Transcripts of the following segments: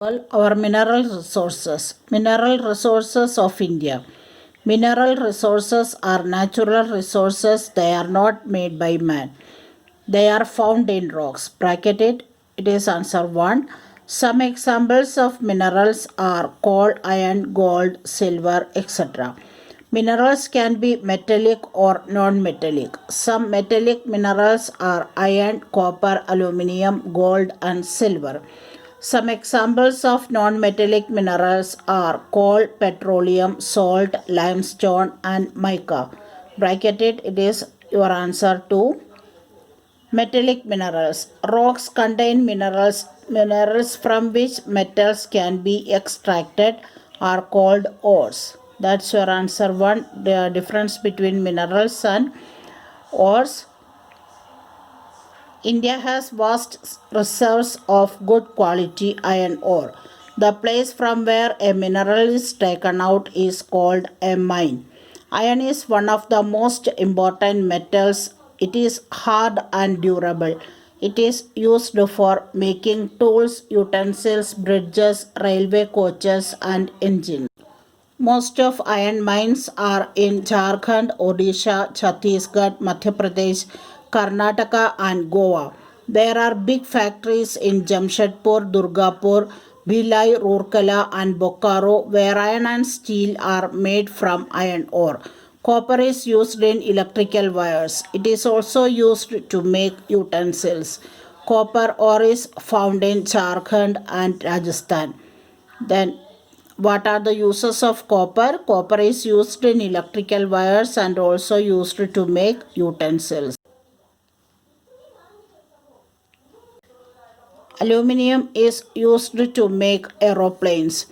Well, our mineral resources. Mineral resources of India. Mineral resources are natural resources. They are not made by man. They are found in rocks. Bracketed. It is answer 1. Some examples of minerals are coal, iron, gold, silver, etc. Minerals can be metallic or non-metallic. Some metallic minerals are iron, copper, aluminium, gold and silver. Some examples of non-metallic minerals are coal, petroleum, salt, limestone and mica. Bracketed, it is your answer to metallic minerals. Rocks contain minerals. Minerals from which metals can be extracted are called ores. That's your answer 1. The difference between minerals and ores. India has vast reserves of good quality iron ore. The place from where a mineral is taken out is called a mine. Iron is one of the most important metals. It is hard and durable. It is used for making tools, utensils, bridges, railway coaches, and engines. Most of iron mines are in Jharkhand, Odisha, Chhattisgarh, Madhya Pradesh, Karnataka and Goa. There are big factories in Jamshedpur, Durgapur, Bhilai, Rourkela and Bokaro where iron and steel are made from iron ore. Copper is used in electrical wires. It is also used to make utensils. Copper ore is found in Jharkhand and Rajasthan. Then what are the uses of copper? Copper is used in electrical wires and also used to make utensils. Aluminium is used to make aeroplanes.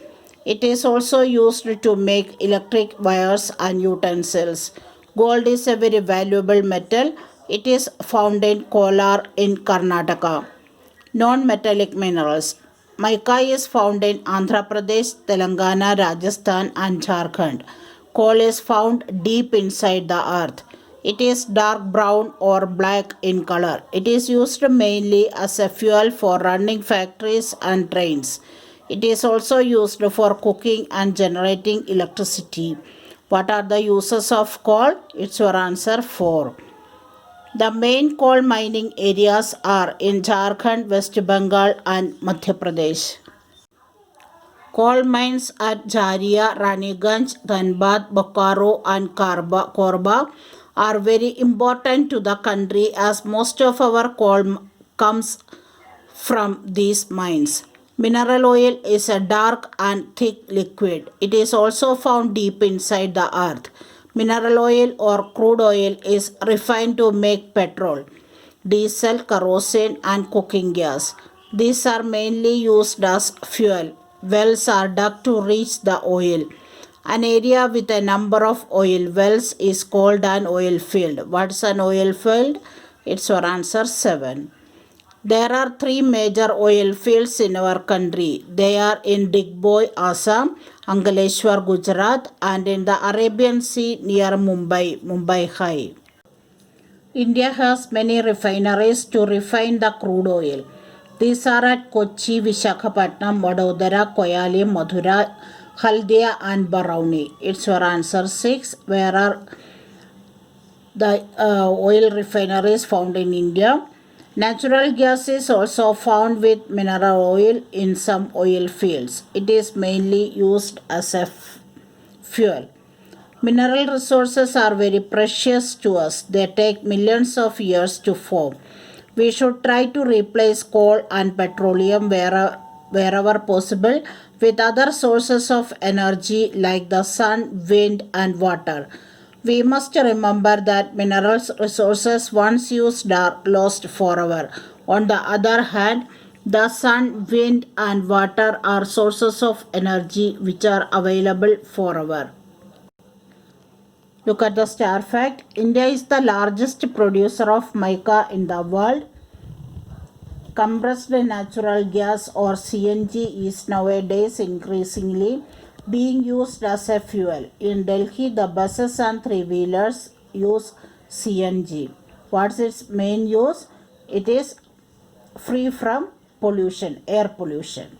It is also used to make electric wires and utensils. Gold is a very valuable metal. It is found in Kolar in Karnataka. Non-metallic minerals. Mica is found in Andhra Pradesh, Telangana, Rajasthan and Jharkhand. Coal is found deep inside the earth. It is dark brown or black in color. It is used mainly as a fuel for running factories and trains. It is also used for cooking and generating electricity. What are the uses of coal? It's your answer 4. The main coal mining areas are in Jharkhand, West Bengal and Madhya Pradesh. Coal mines at Jharia, Raniganj, Dhanbad, Bokaro and Korba are very important to the country as most of our coal comes from these mines. Mineral oil is a dark and thick liquid. It is also found deep inside the earth. Mineral oil or crude oil is refined to make petrol, diesel, kerosene and cooking gas. These are mainly used as fuel. Wells are dug to reach the oil. An area with a number of oil wells is called an oil field. What's an oil field? It's your answer 7. There are 3 major oil fields in our country. They are in Digboy, Assam, Ankleshwar, Gujarat and in the Arabian Sea near Mumbai, Mumbai High. India has many refineries to refine the crude oil. These are at Kochi, Visakhapatnam, Vadodara, Koyali, Madhura, Haldia and Barauni. It's your answer 6. Where are the oil refineries found in India? Natural gas is also found with mineral oil in some oil fields. It is mainly used as a fuel. Mineral resources are very precious to us. They take millions of years to form. We should try to replace coal and petroleum wherever possible with other sources of energy like the sun, wind and water. We must remember that mineral resources once used are lost forever. On the other hand, the sun, wind and water are sources of energy which are available forever. Look at the star fact. India is the largest producer of mica in the world. Compressed natural gas or CNG is nowadays increasingly being used as a fuel. In Delhi, the buses and three-wheelers use CNG. What's its main use? It is free from pollution, air pollution.